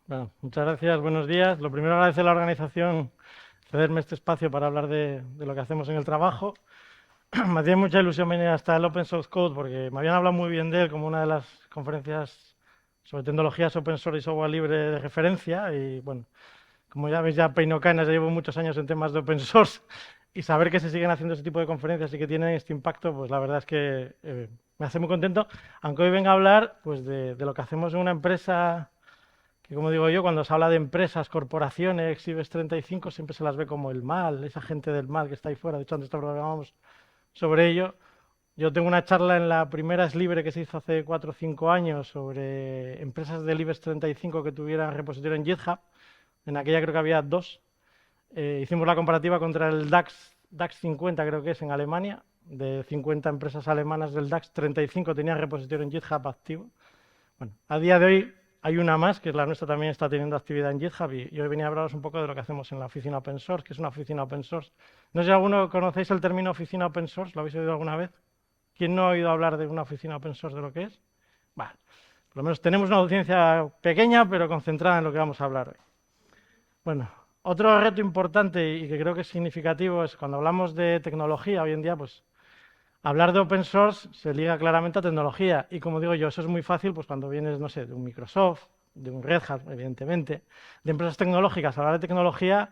Bueno, muchas gracias, buenos días. Lo primero, agradecer a la organización cederme este espacio para hablar de lo que hacemos en el trabajo. Me hacía mucha ilusión venir hasta el Open Source Code porque me habían hablado muy bien de él como una de las conferencias sobre tecnologías open source y software libre de referencia. Y bueno, como ya veis, ya peino canas, ya llevo muchos años en temas de open source y saber que se siguen haciendo ese tipo de conferencias y que tienen este impacto, pues la verdad es que me hace muy contento. Aunque hoy venga a hablar pues de lo que hacemos en una empresa que, como digo yo, cuando se habla de empresas, corporaciones, IBEX 35, siempre se las ve como el mal, esa gente del mal que está ahí fuera. De hecho, antes hablábamos sobre ello. Yo tengo una charla en la primera Es Libre que se hizo hace 4 o 5 años sobre empresas del IBEX 35 que tuvieran repositorio en GitHub. En aquella creo que había dos. Hicimos la comparativa contra el DAX 50, creo que es en Alemania. De 50 empresas alemanas del DAX, 35 tenían repositorio en GitHub activo. Bueno, a día de hoy hay una más, que es la nuestra, también está teniendo actividad en GitHub y hoy venía a hablaros un poco de lo que hacemos en la oficina open source, que es una oficina open source. No sé si alguno conocéis el término oficina open source, ¿lo habéis oído alguna vez? ¿Quién no ha oído hablar de una oficina open source, de lo que es? Vale, por lo menos tenemos una audiencia pequeña, pero concentrada en lo que vamos a hablar hoy. Bueno, otro reto importante y que creo que es significativo es cuando hablamos de tecnología hoy en día, pues hablar de open source se liga claramente a tecnología y como digo yo, eso es muy fácil pues cuando vienes, no sé, de un Microsoft, de un Red Hat, evidentemente, de empresas tecnológicas. Hablar de tecnología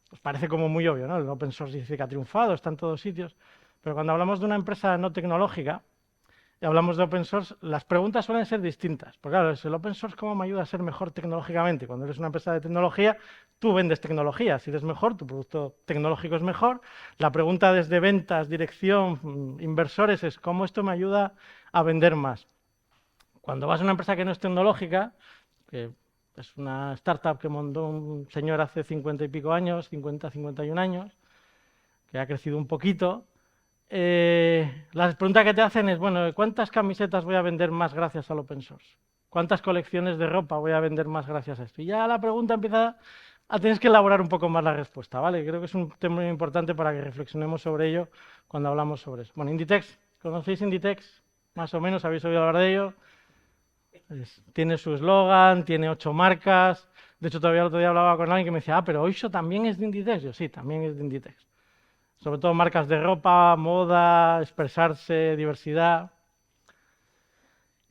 pues parece como muy obvio, ¿no? El open source dice que ha triunfado, está en todos sitios, pero cuando hablamos de una empresa no tecnológica y hablamos de open source, las preguntas suelen ser distintas. Porque claro, es el open source, ¿cómo me ayuda a ser mejor tecnológicamente? Cuando eres una empresa de tecnología, tú vendes tecnología. Si eres mejor, tu producto tecnológico es mejor. La pregunta desde ventas, dirección, inversores es ¿cómo esto me ayuda a vender más? Cuando vas a una empresa que no es tecnológica, que es una startup que montó un señor hace 50 y pico años, 50, 51 años, que ha crecido un poquito, las preguntas que te hacen es, bueno, ¿cuántas camisetas voy a vender más gracias al open source? ¿Cuántas colecciones de ropa voy a vender más gracias a esto? Y ya la pregunta empieza a tener que elaborar un poco más la respuesta, ¿vale? Creo que es un tema muy importante para que reflexionemos sobre ello cuando hablamos sobre eso. Bueno, Inditex, ¿conocéis Inditex? Más o menos, ¿habéis oído hablar de ello? Tiene su eslogan, tiene 8 marcas. De hecho, todavía el otro día hablaba con alguien que me decía, pero Oixo también es de Inditex. Yo, sí, también es de Inditex. Sobre todo marcas de ropa, moda, expresarse, diversidad.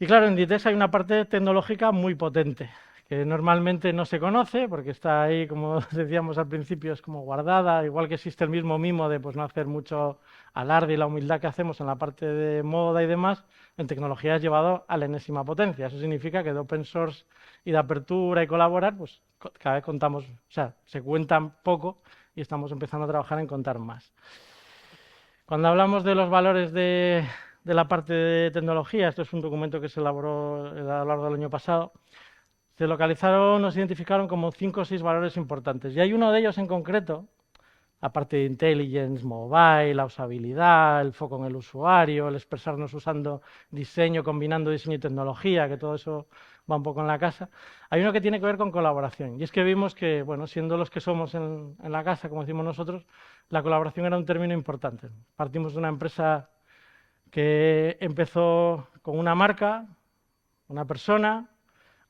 Y claro, en Inditex hay una parte tecnológica muy potente, que normalmente no se conoce, porque está ahí, como decíamos al principio, es como guardada, igual que existe el mismo mimo de pues, no hacer mucho alarde y la humildad que hacemos en la parte de moda y demás, en tecnología es llevado a la enésima potencia. Eso significa que de open source y de apertura y colaborar, pues cada vez contamos, o sea, se cuentan poco y estamos empezando a trabajar en contar más. Cuando hablamos de los valores de la parte de tecnología, esto es un documento que se elaboró a lo largo del año pasado, se localizaron, nos identificaron como 5 o 6 valores importantes. Y hay uno de ellos en concreto, aparte de intelligence, mobile, la usabilidad, el foco en el usuario, el expresarnos usando diseño, combinando diseño y tecnología, que todo eso va un poco en la casa. Hay uno que tiene que ver con colaboración. Y es que vimos que, bueno, siendo los que somos en la casa, como decimos nosotros, la colaboración era un término importante. Partimos de una empresa que empezó con una marca, una persona.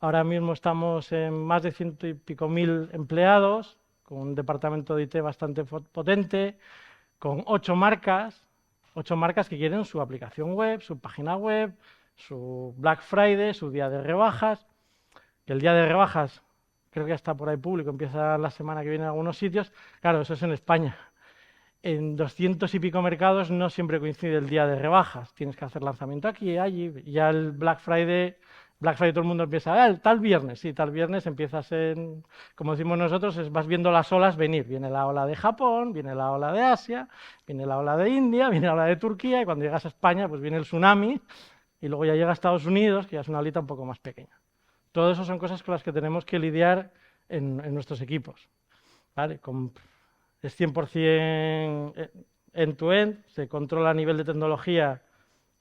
Ahora mismo estamos en más de 100 y pico mil empleados, con un departamento de IT bastante potente, con 8 marcas que quieren su aplicación web, su página web, su Black Friday, su día de rebajas, que el día de rebajas creo que ya está por ahí público, empieza la semana que viene en algunos sitios. Claro, eso es en España. En 200 y pico mercados no siempre coincide el día de rebajas. Tienes que hacer lanzamiento aquí y allí. Ya el Black Friday todo el mundo empieza, el tal viernes, sí, tal viernes empiezas en, como decimos nosotros, vas viendo las olas venir. Viene la ola de Japón, viene la ola de Asia, viene la ola de India, viene la ola de Turquía y cuando llegas a España pues viene el tsunami y luego ya llega a Estados Unidos, que ya es una olita un poco más pequeña. Todo eso son cosas con las que tenemos que lidiar en nuestros equipos. ¿Vale? Es 100% end-to-end, se controla a nivel de tecnología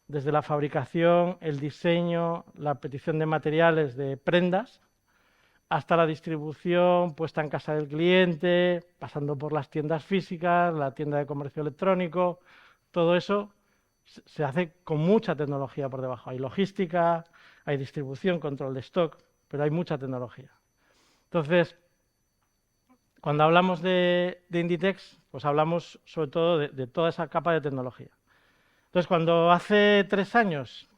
desde la fabricación, el diseño, la petición de materiales de prendas, hasta la distribución puesta en casa del cliente, pasando por las tiendas físicas, la tienda de comercio electrónico, todo eso se hace con mucha tecnología por debajo. Hay logística, hay distribución, control de stock, pero hay mucha tecnología. Entonces, cuando hablamos de Inditex, pues hablamos sobre todo de toda esa capa de tecnología. Entonces, cuando hace 3 años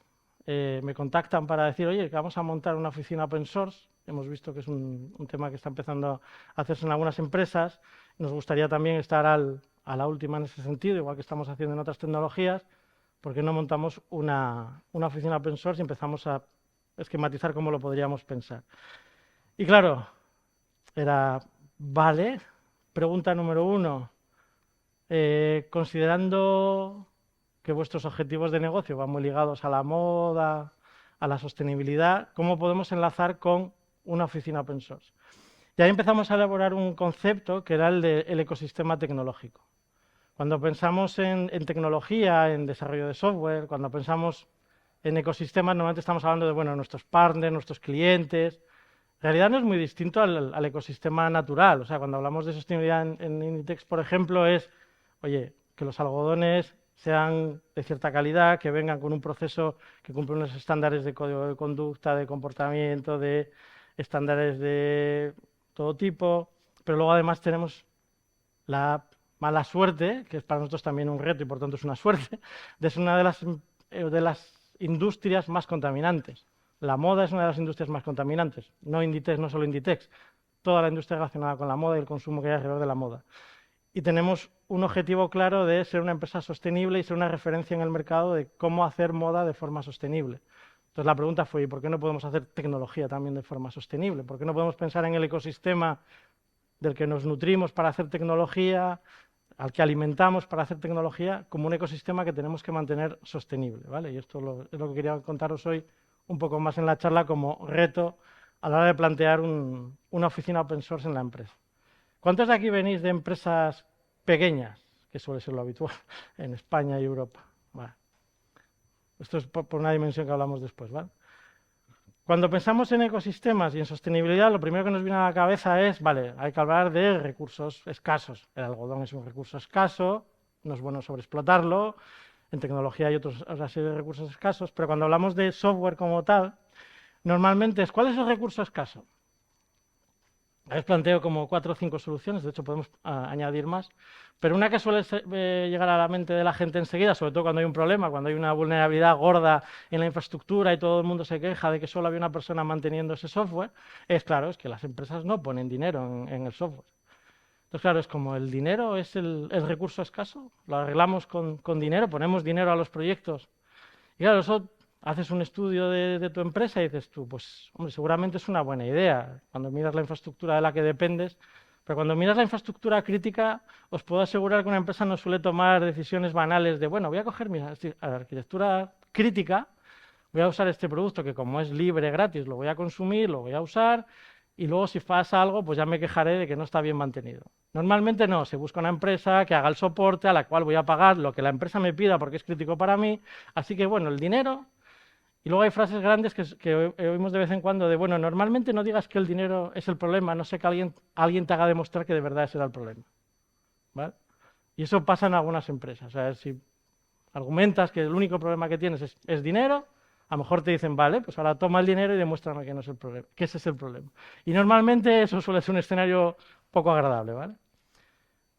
me contactan para decir, oye, que vamos a montar una oficina open source, hemos visto que es un tema que está empezando a hacerse en algunas empresas, nos gustaría también estar a la última en ese sentido, igual que estamos haciendo en otras tecnologías, ¿por qué no montamos una oficina open source y empezamos a esquematizar cómo lo podríamos pensar? Y claro, era, vale, pregunta número 1, considerando que vuestros objetivos de negocio van muy ligados a la moda, a la sostenibilidad, ¿cómo podemos enlazar con una oficina open source? Y ahí empezamos a elaborar un concepto que era el del ecosistema tecnológico. Cuando pensamos en tecnología, en desarrollo de software, cuando pensamos en ecosistemas, normalmente estamos hablando de nuestros partners, nuestros clientes. En realidad no es muy distinto al ecosistema natural. O sea, cuando hablamos de sostenibilidad en Inditex, por ejemplo, es, oye, que los algodones sean de cierta calidad, que vengan con un proceso que cumple unos estándares de código de conducta, de comportamiento, de estándares de todo tipo, pero luego además tenemos la mala suerte, que es para nosotros también un reto y por tanto es una suerte, de ser una de las industrias más contaminantes. La moda es una de las industrias más contaminantes, no Inditex, no solo Inditex, toda la industria relacionada con la moda y el consumo que hay alrededor de la moda. Y tenemos un objetivo claro de ser una empresa sostenible y ser una referencia en el mercado de cómo hacer moda de forma sostenible. Entonces la pregunta fue, ¿y por qué no podemos hacer tecnología también de forma sostenible? ¿Por qué no podemos pensar en el ecosistema del que nos nutrimos para hacer tecnología, al que alimentamos para hacer tecnología, como un ecosistema que tenemos que mantener sostenible, ¿vale? Y esto es lo que quería contaros hoy un poco más en la charla como reto a la hora de plantear una oficina open source en la empresa. ¿Cuántos de aquí venís de empresas pequeñas, que suele ser lo habitual en España y Europa? Vale. Esto es por una dimensión que hablamos después, ¿vale? Cuando pensamos en ecosistemas y en sostenibilidad, lo primero que nos viene a la cabeza es, vale, hay que hablar de recursos escasos. El algodón es un recurso escaso, no es bueno sobreexplotarlo. En tecnología hay otra serie de recursos escasos, pero cuando hablamos de software como tal, normalmente es, ¿cuál es el recurso escaso? A veces planteo como 4 o 5 soluciones, de hecho podemos añadir más, pero una que suele llegar a la mente de la gente enseguida, sobre todo cuando hay un problema, cuando hay una vulnerabilidad gorda en la infraestructura y todo el mundo se queja de que solo había una persona manteniendo ese software, es claro, es que las empresas no ponen dinero en el software. Entonces, claro, es como el dinero es el recurso escaso, lo arreglamos con dinero, ponemos dinero a los proyectos. Y claro, eso haces un estudio de tu empresa y dices tú, pues, hombre, seguramente es una buena idea cuando miras la infraestructura de la que dependes, pero cuando miras la infraestructura crítica, os puedo asegurar que una empresa no suele tomar decisiones banales de, bueno, voy a coger mi arquitectura crítica, voy a usar este producto que como es libre, gratis, lo voy a consumir, lo voy a usar, y luego si pasa algo, pues ya me quejaré de que no está bien mantenido. Normalmente no, se busca una empresa que haga el soporte, a la cual voy a pagar lo que la empresa me pida porque es crítico para mí. Así que, bueno, el dinero. Y luego hay frases grandes que oímos de vez en cuando de, bueno, normalmente no digas que el dinero es el problema, no sé que alguien te haga demostrar que de verdad ese era el problema. ¿Vale? Y eso pasa en algunas empresas. O sea, si argumentas que el único problema que tienes es dinero, a lo mejor te dicen, vale, pues ahora toma el dinero y demuéstrame que no es el problema, que ese es el problema. Y normalmente eso suele ser un escenario poco agradable, ¿vale?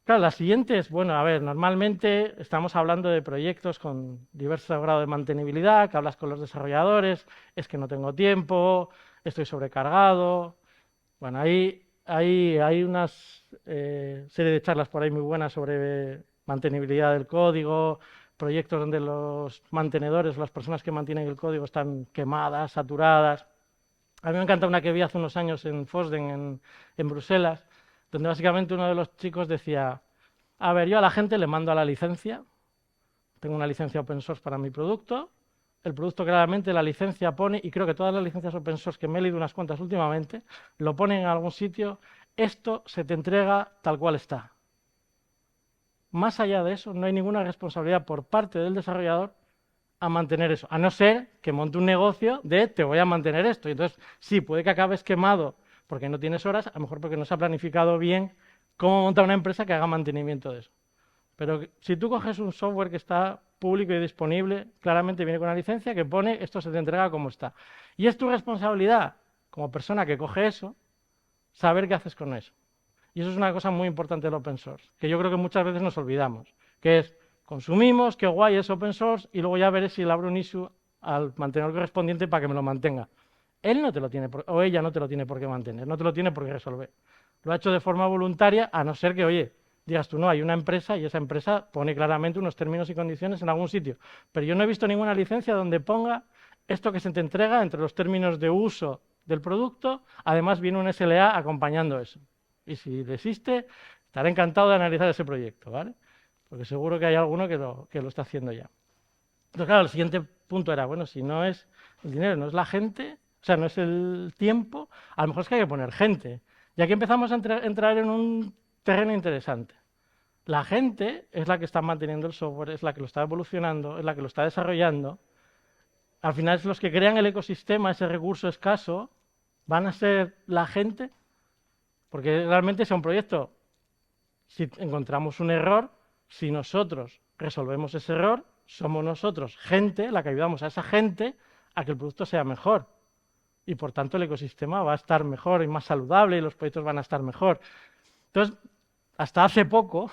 Claro, la siguiente es, bueno, a ver, normalmente estamos hablando de proyectos con diverso grado de mantenibilidad, que hablas con los desarrolladores, es que no tengo tiempo, estoy sobrecargado. Bueno, hay unas serie de charlas por ahí muy buenas sobre mantenibilidad del código, proyectos donde los mantenedores, las personas que mantienen el código están quemadas, saturadas. A mí me encanta una que vi hace unos años en Fosden, en Bruselas, donde básicamente uno de los chicos decía, a ver, yo a la gente le mando a la licencia, tengo una licencia open source para mi producto, el producto claramente la licencia pone, y creo que todas las licencias open source que me he leído unas cuantas últimamente, lo ponen en algún sitio, esto se te entrega tal cual está. Más allá de eso, no hay ninguna responsabilidad por parte del desarrollador a mantener eso, a no ser que monte un negocio de te voy a mantener esto. Y entonces, sí, puede que acabes quemado porque no tienes horas, a lo mejor porque no se ha planificado bien cómo montar una empresa que haga mantenimiento de eso. Pero si tú coges un software que está público y disponible, claramente viene con una licencia que pone esto se te entrega como está. Y es tu responsabilidad, como persona que coge eso, saber qué haces con eso. Y eso es una cosa muy importante del open source, que yo creo que muchas veces nos olvidamos, que es consumimos, qué guay es open source, y luego ya veré si le abro un issue al mantenedor correspondiente para que me lo mantenga. Él no te lo tiene, o ella no te lo tiene por qué mantener, no te lo tiene por qué resolver. Lo ha hecho de forma voluntaria, a no ser que, oye, digas tú, no, hay una empresa y esa empresa pone claramente unos términos y condiciones en algún sitio. Pero yo no he visto ninguna licencia donde ponga esto que se te entrega entre los términos de uso del producto, además viene un SLA acompañando eso. Y si existe, estaré encantado de analizar ese proyecto, ¿vale? Porque seguro que hay alguno que lo está haciendo ya. Entonces, claro, el siguiente punto era, bueno, si no es el dinero, no es la gente, o sea, no es el tiempo, a lo mejor es que hay que poner gente. Y aquí empezamos a entrar en un terreno interesante. La gente es la que está manteniendo el software, es la que lo está evolucionando, es la que lo está desarrollando. Al final es los que crean el ecosistema, ese recurso escaso, van a ser la gente, porque realmente es un proyecto. Si encontramos un error, si nosotros resolvemos ese error, somos nosotros, gente, la que ayudamos a esa gente a que el producto sea mejor. Y por tanto el ecosistema va a estar mejor y más saludable y los proyectos van a estar mejor. Entonces, hasta hace poco,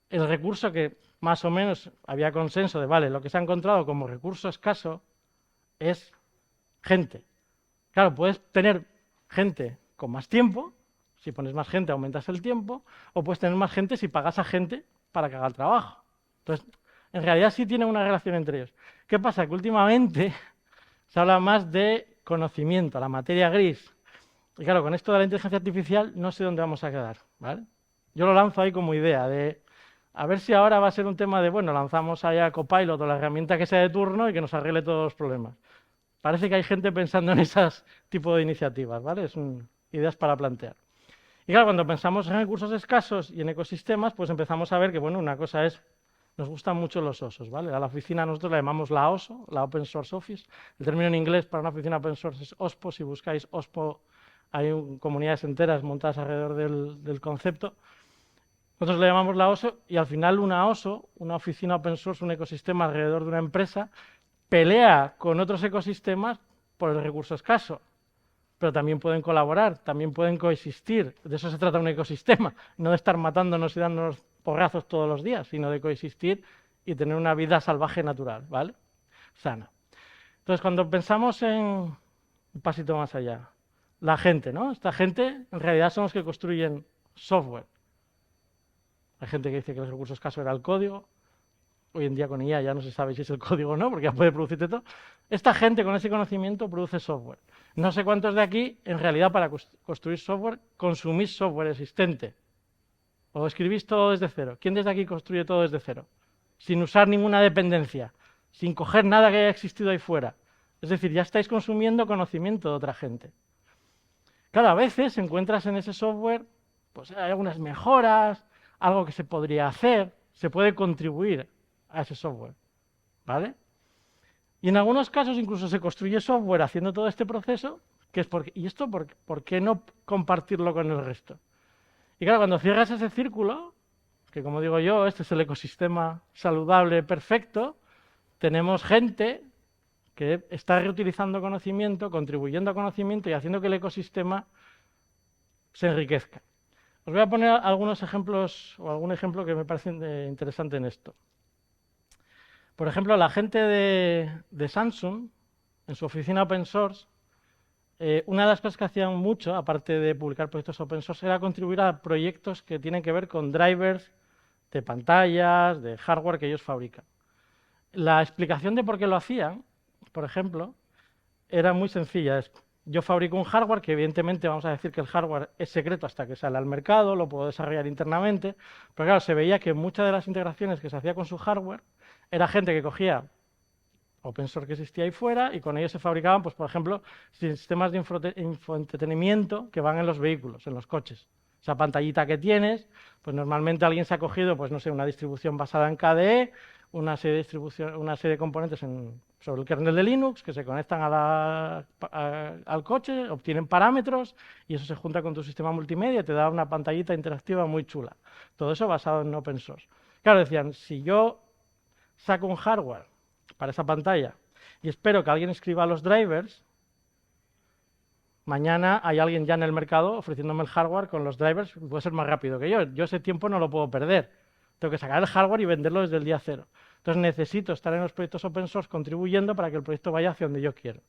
el recurso que más o menos había consenso de, vale, lo que se ha encontrado como recurso escaso es gente. Claro, puedes tener gente con más tiempo, si pones más gente aumentas el tiempo, o puedes tener más gente si pagas a gente para que haga el trabajo. Entonces, en realidad sí tiene una relación entre ellos. ¿Qué pasa? Que últimamente se habla más de conocimiento, la materia gris. Y claro, con esto de la inteligencia artificial no sé dónde vamos a quedar, ¿vale? Yo lo lanzo ahí como idea de a ver si ahora va a ser un tema de, bueno, lanzamos allá Copilot o la herramienta que sea de turno y que nos arregle todos los problemas. Parece que hay gente pensando en esas tipo de iniciativas, ¿vale? Son ideas para plantear. Y claro, cuando pensamos en recursos escasos y en ecosistemas, pues empezamos a ver que, bueno, una cosa es, nos gustan mucho los osos, ¿vale? A la oficina nosotros la llamamos la OSO, la Open Source Office. El término en inglés para una oficina open source es OSPO. Si buscáis OSPO, hay comunidades enteras montadas alrededor del concepto. Nosotros le llamamos la OSO y al final una OSO, una oficina open source, un ecosistema alrededor de una empresa, pelea con otros ecosistemas por el recurso escaso, pero también pueden colaborar, también pueden coexistir. De eso se trata un ecosistema, no de estar matándonos y dándonos porrazos todos los días, sino de coexistir y tener una vida salvaje natural, ¿vale? Sana. Entonces, cuando pensamos en un pasito más allá, la gente, ¿no? Esta gente en realidad son los que construyen software. Hay gente que dice que el recurso escaso era el código. Hoy en día con IA ya no se sabe si es el código o no, porque ya puede producirte todo. Esta gente con ese conocimiento produce software. No sé cuántos de aquí, en realidad, para construir software, consumís software existente. O escribís todo desde cero. ¿Quién desde aquí construye todo desde cero? Sin usar ninguna dependencia, sin coger nada que haya existido ahí fuera. Es decir, ya estáis consumiendo conocimiento de otra gente. Claro, a veces encuentras en ese software, pues hay algunas mejoras, algo que se podría hacer, se puede contribuir a ese software, ¿vale? Y en algunos casos incluso se construye software haciendo todo este proceso, que es porque, ¿y esto por qué no compartirlo con el resto? Y claro, cuando cierras ese círculo, que como digo yo, este es el ecosistema saludable perfecto, tenemos gente que está reutilizando conocimiento, contribuyendo a conocimiento y haciendo que el ecosistema se enriquezca. Os voy a poner algunos ejemplos o algún ejemplo que me parece interesante en esto. Por ejemplo, la gente de Samsung, en su oficina open source, una de las cosas que hacían mucho, aparte de publicar proyectos open source, era contribuir a proyectos que tienen que ver con drivers de pantallas, de hardware que ellos fabrican. La explicación de por qué lo hacían, por ejemplo, era muy sencilla. Yo fabrico un hardware que evidentemente vamos a decir que el hardware es secreto hasta que sale al mercado, lo puedo desarrollar internamente, pero claro, se veía que muchas de las integraciones que se hacía con su hardware era gente que cogía open source que existía ahí fuera y con ellos se fabricaban, pues por ejemplo, sistemas de infoentretenimiento que van en los vehículos, en los coches. Esa pantallita que tienes, pues normalmente alguien se ha cogido, pues no sé, una distribución basada en KDE, una serie de componentes sobre el kernel de Linux que se conectan al coche, obtienen parámetros y eso se junta con tu sistema multimedia y te da una pantallita interactiva muy chula. Todo eso basado en open source. Claro, decían, si yo saco un hardware para esa pantalla y espero que alguien escriba los drivers, Mañana hay alguien ya en el mercado ofreciéndome el hardware con los drivers, puede ser más rápido que yo. Yo ese tiempo no lo puedo perder. Tengo que sacar el hardware y venderlo desde el día cero. Entonces necesito estar en los proyectos open source contribuyendo para que el proyecto vaya hacia donde yo quiero.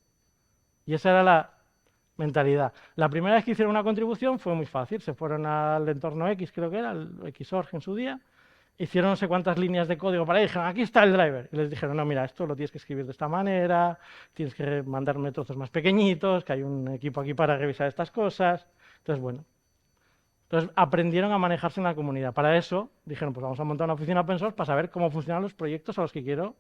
Y esa era la mentalidad. La primera vez que hicieron una contribución fue muy fácil. Se fueron al entorno X, creo que era, el Xorg en su día. Hicieron no sé cuántas líneas de código para ahí y dijeron, aquí está el driver. Y les dijeron, no, mira, esto lo tienes que escribir de esta manera, tienes que mandarme trozos más pequeñitos, que hay un equipo aquí para revisar estas cosas. Entonces, bueno. Entonces, aprendieron a manejarse en la comunidad. Para eso, dijeron, pues vamos a montar una oficina open source para saber cómo funcionan los proyectos a los que quiero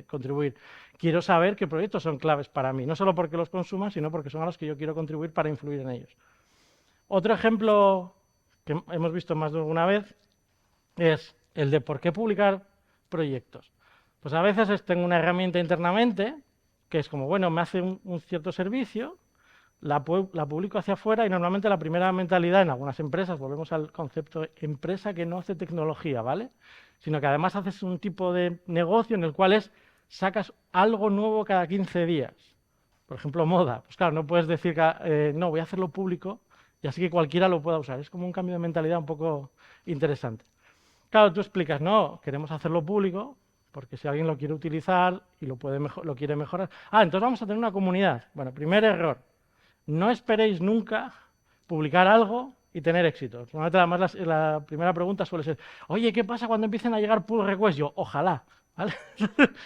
contribuir. Quiero saber qué proyectos son claves para mí, no solo porque los consuman, sino porque son a los que yo quiero contribuir para influir en ellos. Otro ejemplo que hemos visto más de alguna vez es el de por qué publicar proyectos. Pues a veces tengo una herramienta internamente que es como, bueno, me hace un cierto servicio, la publico hacia afuera y normalmente la primera mentalidad en algunas empresas, volvemos al concepto empresa que no hace tecnología, ¿vale? Sino que además haces un tipo de negocio en el cual sacas algo nuevo cada 15 días. Por ejemplo, moda. Pues claro, no puedes decir que no, voy a hacerlo público y así que cualquiera lo pueda usar. Es como un cambio de mentalidad un poco interesante. Claro, tú explicas, no, queremos hacerlo público, porque si alguien lo quiere utilizar y lo quiere mejorar. Entonces vamos a tener una comunidad. Bueno, primer error. No esperéis nunca publicar algo y tener éxito. Normalmente, además, la primera pregunta suele ser, oye, ¿qué pasa cuando empiecen a llegar pull requests? Yo, ojalá, ¿vale?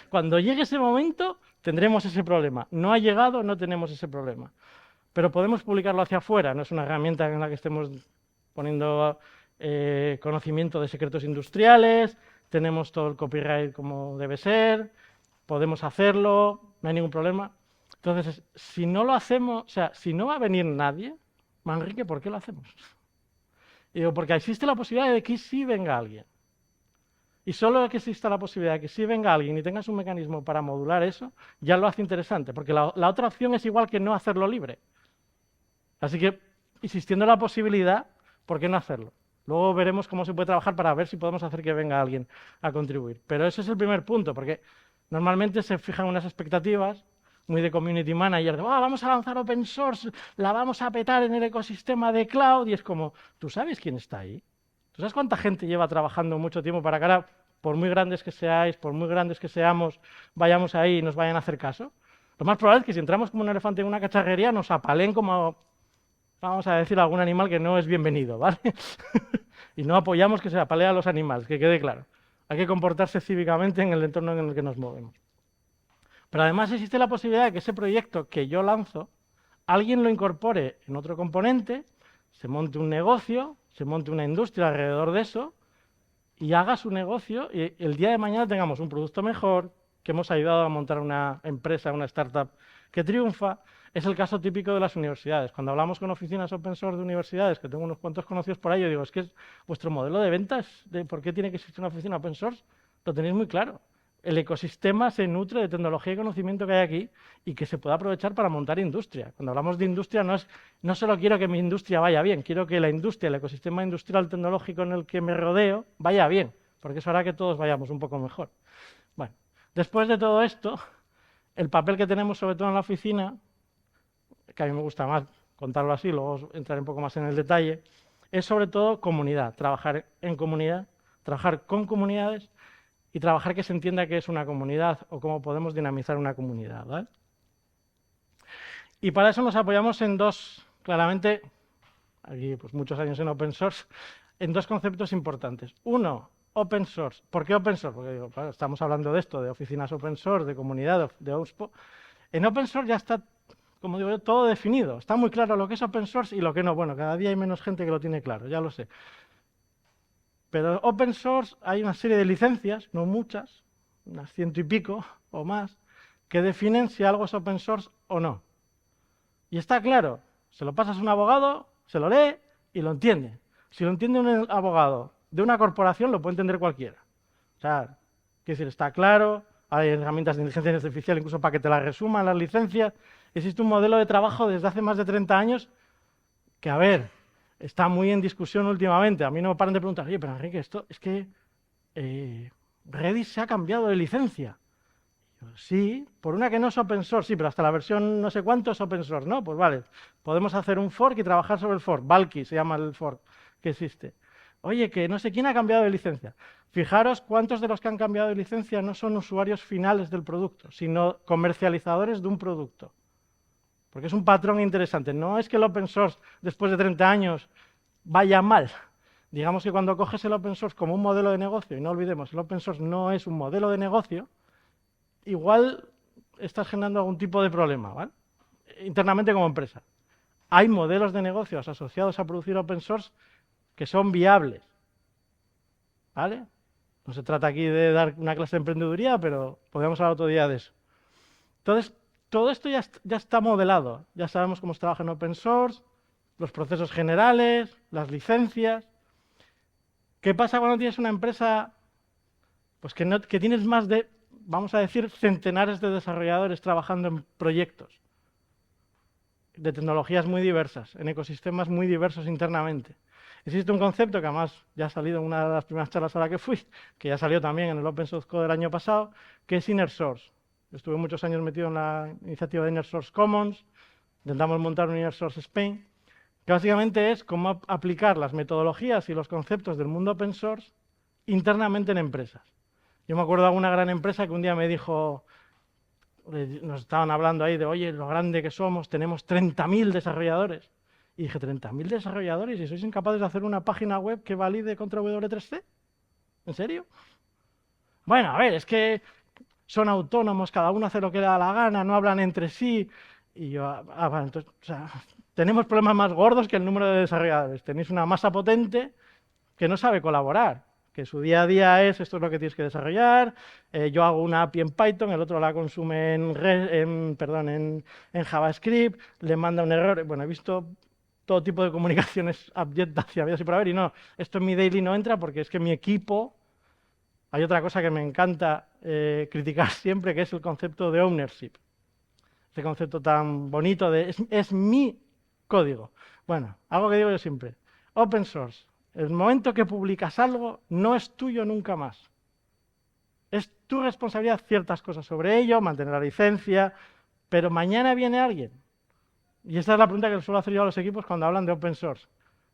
Cuando llegue ese momento, tendremos ese problema. No ha llegado, no tenemos ese problema. Pero podemos publicarlo hacia afuera, no es una herramienta en la que estemos poniendo conocimiento de secretos industriales, tenemos todo el copyright como debe ser, podemos hacerlo, no hay ningún problema. Entonces, si no lo hacemos, o sea, si no va a venir nadie, Manrique, ¿por qué lo hacemos? Y digo, porque existe la posibilidad de que sí venga alguien. Y solo que exista la posibilidad de que sí venga alguien y tengas un mecanismo para modular eso, ya lo hace interesante, porque la otra opción es igual que no hacerlo libre. Así que, existiendo la posibilidad, ¿por qué no hacerlo? Luego veremos cómo se puede trabajar para ver si podemos hacer que venga alguien a contribuir. Pero ese es el primer punto, porque normalmente se fijan unas expectativas muy de community manager, de vamos a lanzar open source, la vamos a petar en el ecosistema de cloud, y es como, ¿tú sabes quién está ahí? ¿Tú sabes cuánta gente lleva trabajando mucho tiempo para que ahora, por muy grandes que seáis, por muy grandes que seamos, vayamos ahí y nos vayan a hacer caso? Lo más probable es que si entramos como un elefante en una cacharrería, nos apalen como, vamos a decir, algún animal que no es bienvenido, ¿vale? Y no apoyamos que se apalee a los animales, que quede claro. Hay que comportarse cívicamente en el entorno en el que nos movemos. Pero además existe la posibilidad de que ese proyecto que yo lanzo, alguien lo incorpore en otro componente, se monte un negocio, se monte una industria alrededor de eso y haga su negocio y el día de mañana tengamos un producto mejor, que hemos ayudado a montar una empresa, una startup que triunfa. Es el caso típico de las universidades. Cuando hablamos con oficinas open source de universidades, que tengo unos cuantos conocidos por ahí, yo digo, es que es vuestro modelo de ventas, de por qué tiene que existir una oficina open source, lo tenéis muy claro. El ecosistema se nutre de tecnología y conocimiento que hay aquí y que se puede aprovechar para montar industria. Cuando hablamos de industria no solo quiero que mi industria vaya bien, quiero que la industria, el ecosistema industrial tecnológico en el que me rodeo vaya bien, porque eso hará que todos vayamos un poco mejor. Bueno, después de todo esto, el papel que tenemos sobre todo en la oficina, que a mí me gusta más contarlo así, luego entraré un poco más en el detalle, es sobre todo comunidad, trabajar en comunidad, trabajar con comunidades y trabajar que se entienda qué es una comunidad o cómo podemos dinamizar una comunidad, ¿vale? Y para eso nos apoyamos en dos, claramente, aquí pues muchos años en open source, en dos conceptos importantes. Uno, open source. ¿Por qué open source? Porque digo, claro, estamos hablando de esto, de oficinas open source, de comunidad, de OSPO. En open source ya está, como digo yo, todo definido. Está muy claro lo que es open source y lo que no. Bueno, cada día hay menos gente que lo tiene claro, ya lo sé. Pero open source hay una serie de licencias, no muchas, unas 100 y pico o más, que definen si algo es open source o no. Y está claro, se lo pasas a un abogado, se lo lee y lo entiende. Si lo entiende un abogado de una corporación, lo puede entender cualquiera. O sea, quiero decir, está claro, hay herramientas de inteligencia artificial incluso para que te las resuman las licencias. Existe un modelo de trabajo desde hace más de 30 años que, a ver, está muy en discusión últimamente. A mí no me paran de preguntar, oye, pero Enrique, esto es que Redis se ha cambiado de licencia. Sí, por una que no es open source, sí, pero hasta la versión no sé cuánto es open source, ¿no? Pues vale, podemos hacer un fork y trabajar sobre el fork. Valky se llama el fork que existe. Oye, que no sé quién ha cambiado de licencia. Fijaros cuántos de los que han cambiado de licencia no son usuarios finales del producto, sino comercializadores de un producto. Porque es un patrón interesante. No es que el open source, después de 30 años, vaya mal. Digamos que cuando coges el open source como un modelo de negocio, y no olvidemos, el open source no es un modelo de negocio, igual estás generando algún tipo de problema, ¿vale? Internamente como empresa. Hay modelos de negocios asociados a producir open source que son viables, ¿vale? No se trata aquí de dar una clase de emprendeduría, pero podemos hablar otro día de eso. Entonces, todo esto ya está modelado. Ya sabemos cómo se trabaja en open source, los procesos generales, las licencias. ¿Qué pasa cuando tienes una empresa pues que tienes más de, vamos a decir, centenares de desarrolladores trabajando en proyectos de tecnologías muy diversas, en ecosistemas muy diversos internamente? Existe un concepto que además ya ha salido en una de las primeras charlas a la que fui, que ya salió también en el Open Source Code del año pasado, que es Inner Source. Estuve muchos años metido en la iniciativa de Inner Source Commons, intentamos montar un Inner Source Spain, que básicamente es cómo aplicar las metodologías y los conceptos del mundo open source internamente en empresas. Yo me acuerdo de alguna gran empresa que un día me dijo, nos estaban hablando ahí de, oye, lo grande que somos, tenemos 30.000 desarrolladores. Y dije, ¿30.000 desarrolladores? ¿Y sois incapaces de hacer una página web que valide contra W3C? ¿En serio? Bueno, a ver, es que son autónomos, cada uno hace lo que le da la gana, no hablan entre sí. Y yo, vale, entonces, o sea, tenemos problemas más gordos que el número de desarrolladores. Tenéis una masa potente que no sabe colaborar, que su día a día es esto es lo que tienes que desarrollar, yo hago una API en Python, el otro la consume en JavaScript, le manda un error. Bueno, he visto todo tipo de comunicaciones abyectas hacia vida y por haber, y no, esto en mi daily no entra porque es que mi equipo. Hay otra cosa que me encanta criticar siempre, que es el concepto de ownership. Este concepto tan bonito de es mi código. Bueno, algo que digo yo siempre. Open source. El momento que publicas algo no es tuyo nunca más. Es tu responsabilidad ciertas cosas sobre ello, mantener la licencia, pero mañana viene alguien. Y esta es la pregunta que suelo hacer yo a los equipos cuando hablan de open source.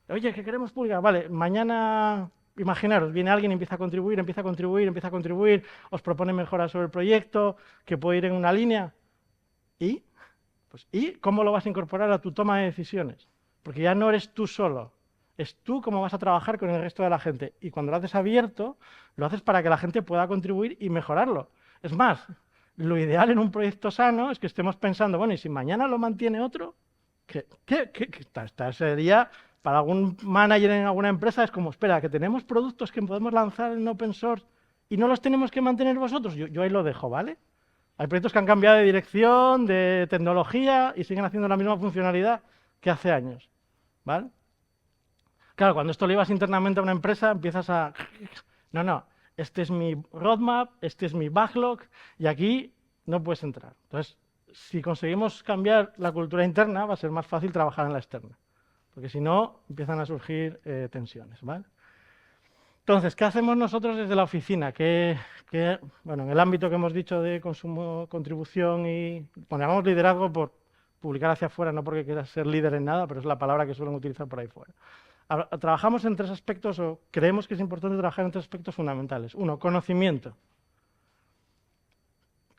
Oye, que queremos publicar. Vale, mañana, imaginaros, viene alguien y empieza a contribuir, empieza a contribuir, empieza a contribuir, os propone mejoras sobre el proyecto, que puede ir en una línea. ¿Y? Pues, ¿y cómo lo vas a incorporar a tu toma de decisiones? Porque ya no eres tú solo, es tú cómo vas a trabajar con el resto de la gente. Y cuando lo haces abierto, lo haces para que la gente pueda contribuir y mejorarlo. Es más, lo ideal en un proyecto sano es que estemos pensando, bueno, ¿y si mañana lo mantiene otro? Esta sería, para algún manager en alguna empresa, es como, espera, que tenemos productos que podemos lanzar en open source y no los tenemos que mantener vosotros. Yo ahí lo dejo, ¿vale? Hay proyectos que han cambiado de dirección, de tecnología y siguen haciendo la misma funcionalidad que hace años, ¿vale? Claro, cuando esto lo llevas internamente a una empresa, empiezas a... No, este es mi roadmap, este es mi backlog y aquí no puedes entrar. Entonces, si conseguimos cambiar la cultura interna, va a ser más fácil trabajar en la externa, porque si no, empiezan a surgir tensiones, ¿vale? Entonces, ¿qué hacemos nosotros desde la oficina? Bueno, en el ámbito que hemos dicho de consumo, contribución y, bueno, llamamos liderazgo por publicar hacia afuera, no porque quieras ser líder en nada, pero es la palabra que suelen utilizar por ahí fuera. Trabajamos en tres aspectos, o creemos que es importante trabajar en tres aspectos fundamentales. Uno, conocimiento.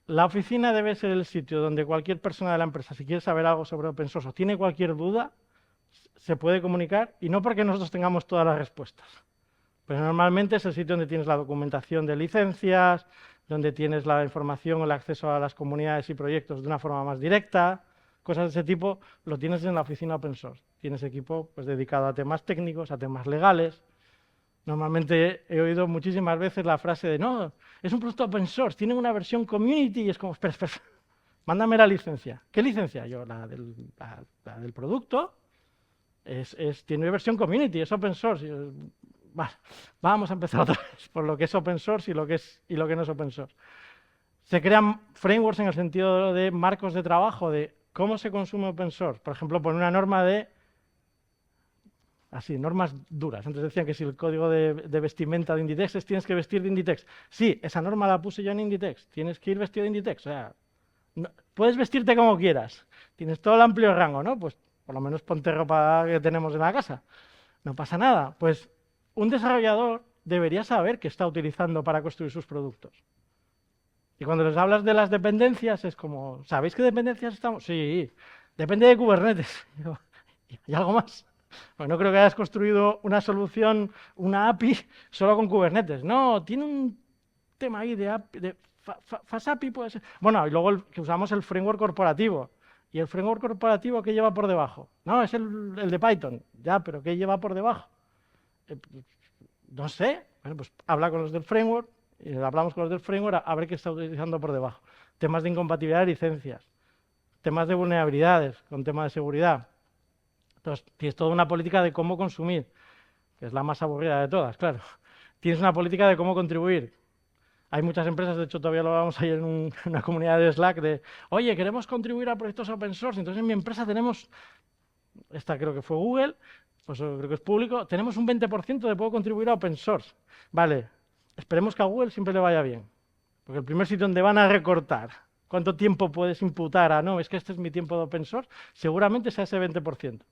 La oficina debe ser el sitio donde cualquier persona de la empresa, si quiere saber algo sobre open source o tiene cualquier duda, se puede comunicar, y no porque nosotros tengamos todas las respuestas. Pero normalmente es el sitio donde tienes la documentación de licencias, donde tienes la información o el acceso a las comunidades y proyectos de una forma más directa, cosas de ese tipo, lo tienes en la oficina open source. Tienes equipo pues, dedicado a temas técnicos, a temas legales. Normalmente he oído muchísimas veces la frase de, no, es un producto open source, tienen una versión community y es como, espera, mándame la licencia. ¿Qué licencia? Yo, la del producto, tiene versión community, es open source. Vale, vamos a empezar otra vez por lo que es open source y lo que no es open source. Se crean frameworks en el sentido de marcos de trabajo de cómo se consume open source. Por ejemplo, poner una norma de... Así, normas duras. Antes decían que si el código de vestimenta de Inditex es tienes que vestir de Inditex. Sí, esa norma la puse yo en Inditex. Tienes que ir vestido de Inditex. O sea, puedes vestirte como quieras. Tienes todo el amplio rango, ¿no? Pues por lo menos ponte ropa que tenemos en la casa. No pasa nada. Pues un desarrollador debería saber qué está utilizando para construir sus productos. Y cuando les hablas de las dependencias es como, ¿sabéis qué dependencias estamos? Sí, depende de Kubernetes. ¿Y algo más? Pues no creo que hayas construido una solución, una API, solo con Kubernetes. No, tiene un tema ahí de Fast API, puede ser. Bueno, y luego que usamos el framework corporativo. ¿Y el framework corporativo qué lleva por debajo? No, es el de Python. Ya, pero ¿qué lleva por debajo? No sé. Bueno, pues habla con los del framework, y hablamos con los del framework a ver qué está utilizando por debajo. Temas de incompatibilidad de licencias, temas de vulnerabilidades, con temas de seguridad. Entonces, tienes toda una política de cómo consumir, que es la más aburrida de todas, claro. Tienes una política de cómo contribuir. Hay muchas empresas, de hecho todavía lo hablamos ayer en una comunidad de Slack, de, oye, queremos contribuir a proyectos open source, entonces en mi empresa tenemos, esta creo que fue Google, pues creo que es público, tenemos un 20% de puedo contribuir a open source. Vale, esperemos que a Google siempre le vaya bien, porque el primer sitio donde van a recortar cuánto tiempo puedes imputar a, no, es que este es mi tiempo de open source, seguramente sea ese 20%.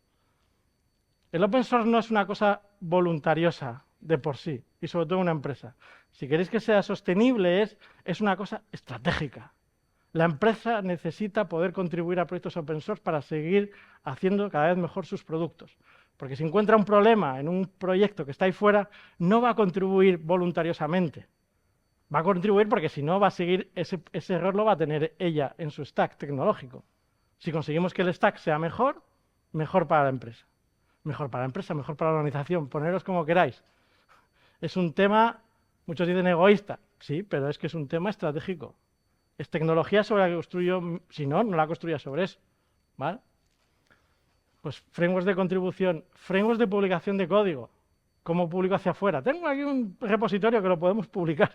El open source no es una cosa voluntariosa de por sí, y sobre todo en una empresa. Si queréis que sea sostenible, es una cosa estratégica. La empresa necesita poder contribuir a proyectos open source para seguir haciendo cada vez mejor sus productos. Porque si encuentra un problema en un proyecto que está ahí fuera, no va a contribuir voluntariosamente. Va a contribuir porque si no va a seguir, ese error lo va a tener ella en su stack tecnológico. Si conseguimos que el stack sea mejor, mejor para la empresa. Mejor para la empresa, mejor para la organización, poneros como queráis. Es un tema, muchos dicen egoísta, sí, pero es que es un tema estratégico. Es tecnología sobre la que construyo, si no, no la construya sobre eso, ¿vale? Pues frameworks de contribución, frameworks de publicación de código, ¿cómo publico hacia afuera? Tengo aquí un repositorio que lo podemos publicar.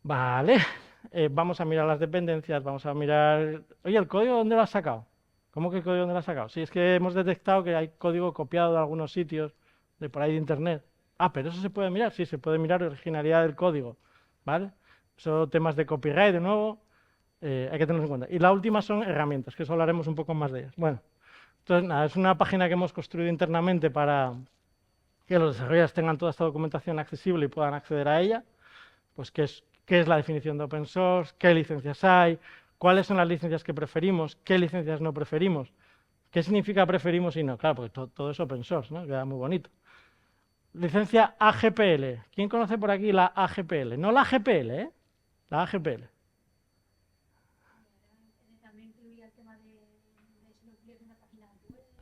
Vale, vamos a mirar las dependencias, vamos a mirar... Oye, ¿el código dónde lo has sacado? ¿Cómo que el código dónde lo has sacado? Sí, es que hemos detectado que hay código copiado de algunos sitios, de por ahí de internet. Ah, pero eso se puede mirar, sí, se puede mirar la originalidad del código, ¿vale? Son temas de copyright, de nuevo, hay que tenerlos en cuenta. Y la última son herramientas, que eso hablaremos un poco más de ellas. Bueno, entonces, nada, es una página que hemos construido internamente para que los desarrolladores tengan toda esta documentación accesible y puedan acceder a ella. Pues qué es la definición de open source, qué licencias hay, cuáles son las licencias que preferimos, qué licencias no preferimos, qué significa preferimos y no. Claro, porque todo es open source, ¿no? Queda muy bonito. Licencia AGPL. ¿Quién conoce por aquí la AGPL? No la GPL, ¿eh? La AGPL.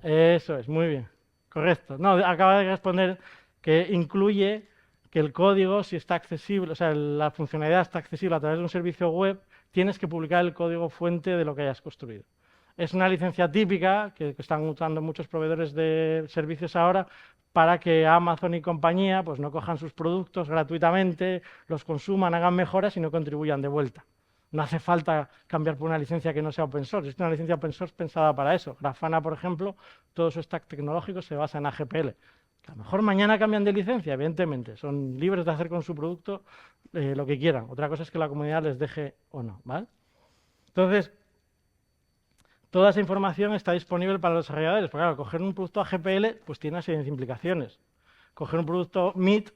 Eso es, muy bien. Correcto. No, acaba de responder que incluye que el código, si está accesible, o sea, la funcionalidad está accesible a través de un servicio web, tienes que publicar el código fuente de lo que hayas construido. Es una licencia típica que están usando muchos proveedores de servicios ahora para que Amazon y compañía pues no cojan sus productos gratuitamente, los consuman, hagan mejoras y no contribuyan de vuelta. No hace falta cambiar por una licencia que no sea open source. Es una licencia open source pensada para eso. Grafana, por ejemplo, todo su stack tecnológico se basa en AGPL. A lo mejor mañana cambian de licencia, evidentemente. Son libres de hacer con su producto lo que quieran. Otra cosa es que la comunidad les deje o no, ¿vale? Entonces, toda esa información está disponible para los desarrolladores. Porque claro, coger un producto AGPL pues tiene una serie de implicaciones. Coger un producto MIT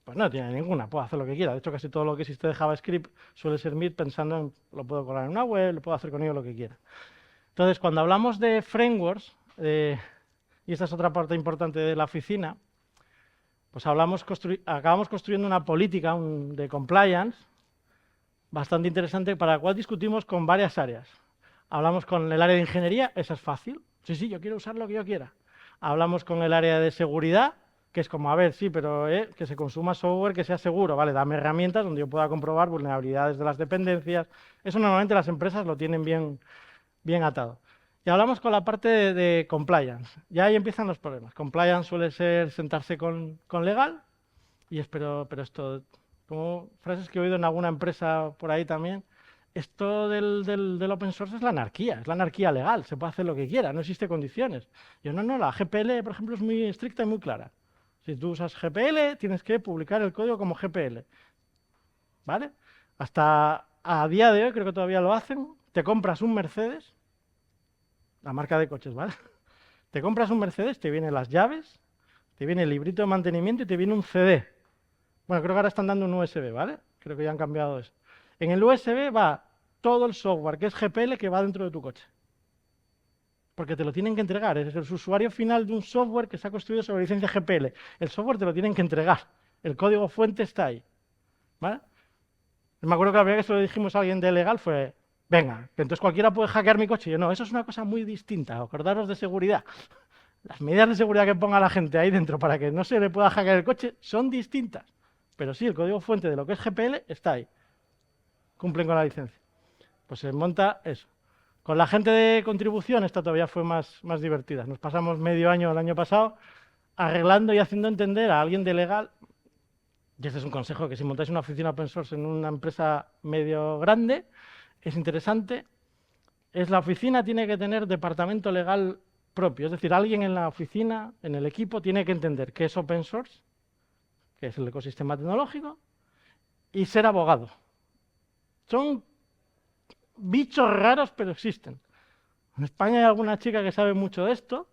pues no tiene ninguna, puedo hacer lo que quiera. De hecho, casi todo lo que existe de JavaScript suele ser MIT pensando en lo puedo colar en una web, lo puedo hacer con ello lo que quiera. Entonces, cuando hablamos de frameworks, y esta es otra parte importante de la oficina, pues acabamos construyendo una política de compliance bastante interesante para la cual discutimos con varias áreas. Hablamos con el área de ingeniería, esa es fácil. Sí, yo quiero usar lo que yo quiera. Hablamos con el área de seguridad, que es como, a ver, sí, pero que se consuma software que sea seguro, vale, dame herramientas donde yo pueda comprobar vulnerabilidades de las dependencias. Eso normalmente las empresas lo tienen bien atado. Y hablamos con la parte de compliance. Ya ahí empiezan los problemas. Compliance suele ser sentarse con legal, y pero esto, como frases que he oído en alguna empresa por ahí también, esto del open source es la anarquía legal, se puede hacer lo que quiera, no existe condiciones. Yo no, la GPL, por ejemplo, es muy estricta y muy clara. Si tú usas GPL, tienes que publicar el código como GPL, ¿vale? Hasta a día de hoy, creo que todavía lo hacen, te compras un Mercedes, la marca de coches, ¿vale? Te compras un Mercedes, te vienen las llaves, te viene el librito de mantenimiento y te viene un CD. Bueno, creo que ahora están dando un USB, ¿vale? Creo que ya han cambiado eso. En el USB va todo el software que es GPL que va dentro de tu coche. Porque te lo tienen que entregar. Es el usuario final de un software que se ha construido sobre licencia GPL. El software te lo tienen que entregar. El código fuente está ahí. ¿Vale? Me acuerdo que la primera vez que se lo dijimos a alguien de legal fue, venga, que entonces cualquiera puede hackear mi coche. Y yo, no, eso es una cosa muy distinta. Acordaros de seguridad. Las medidas de seguridad que ponga la gente ahí dentro para que no se le pueda hackear el coche son distintas. Pero sí, el código fuente de lo que es GPL está ahí. Cumplen con la licencia. Pues se monta eso. Con la gente de contribución esta todavía fue más divertida. Nos pasamos medio año el año pasado arreglando y haciendo entender a alguien de legal, y este es un consejo, que si montáis una oficina open source en una empresa medio grande, es interesante, es la oficina tiene que tener departamento legal propio, es decir, alguien en la oficina, en el equipo, tiene que entender qué es open source, que es el ecosistema tecnológico, y ser abogado. Son bichos raros, pero existen. En España hay alguna chica que sabe mucho de esto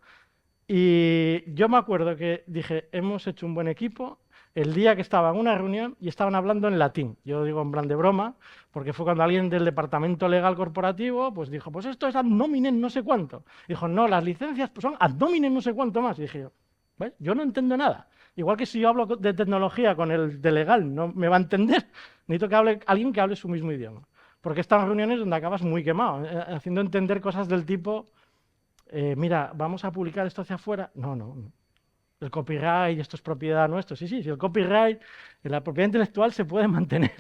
y yo me acuerdo que dije, hemos hecho un buen equipo el día que estaba en una reunión y estaban hablando en latín. Yo digo en plan de broma, porque fue cuando alguien del departamento legal corporativo pues dijo, pues esto es ad nominem no sé cuánto. Dijo, no, las licencias pues, son ad nominem no sé cuánto más. Y dije yo, ¿ves? Yo no entiendo nada. Igual que si yo hablo de tecnología con el de legal, no me va a entender. Necesito que hable alguien que hable su mismo idioma. Porque están reuniones donde acabas muy quemado, haciendo entender cosas del tipo, mira, vamos a publicar esto hacia afuera. No. El copyright, esto es propiedad nuestra. Sí, si el copyright, la propiedad intelectual se puede mantener.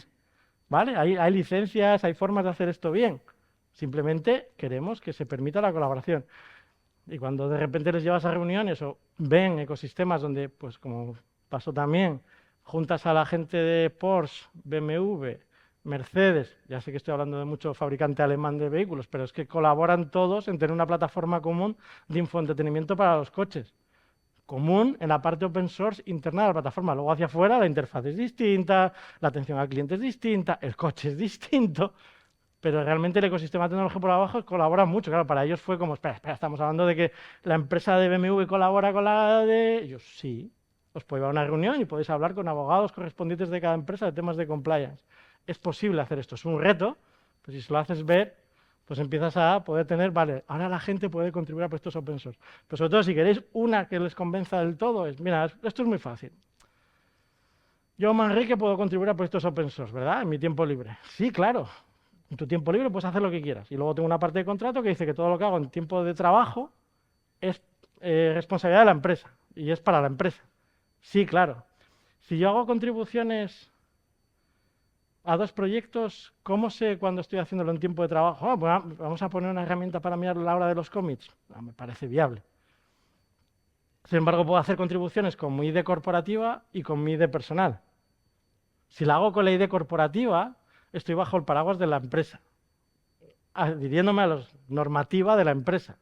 ¿Vale? Hay licencias, hay formas de hacer esto bien. Simplemente queremos que se permita la colaboración. Y cuando de repente les llevas a reuniones o ven ecosistemas donde, pues como pasó también, juntas a la gente de Porsche, BMW, Mercedes, ya sé que estoy hablando de mucho fabricante alemán de vehículos, pero es que colaboran todos en tener una plataforma común de infoentretenimiento para los coches. Común en la parte open source interna de la plataforma. Luego hacia afuera la interfaz es distinta, la atención al cliente es distinta, el coche es distinto, pero realmente el ecosistema tecnológico por abajo colabora mucho. Claro, para ellos fue como, espera, estamos hablando de que la empresa de BMW colabora con la de... Ellos, sí, os podéis ir a una reunión y podéis hablar con abogados correspondientes de cada empresa de temas de compliance. Es posible hacer esto, es un reto, pero si se lo haces ver, pues empiezas a poder tener, vale, ahora la gente puede contribuir a proyectos open source. Pero sobre todo, si queréis una que les convenza del todo, es, mira, esto es muy fácil. Yo, Manrique, puedo contribuir a proyectos open source, ¿verdad? En mi tiempo libre. Sí, claro. En tu tiempo libre puedes hacer lo que quieras. Y luego tengo una parte de contrato que dice que todo lo que hago en tiempo de trabajo es responsabilidad de la empresa y es para la empresa. Sí, claro. Si yo hago contribuciones a dos proyectos, ¿cómo sé cuando estoy haciéndolo en tiempo de trabajo? Pues vamos a poner una herramienta para mirar la hora de los commits. Me parece viable. Sin embargo, puedo hacer contribuciones con mi ID corporativa y con mi ID personal. Si la hago con la ID corporativa, estoy bajo el paraguas de la empresa, adhiriéndome a la normativa de la empresa.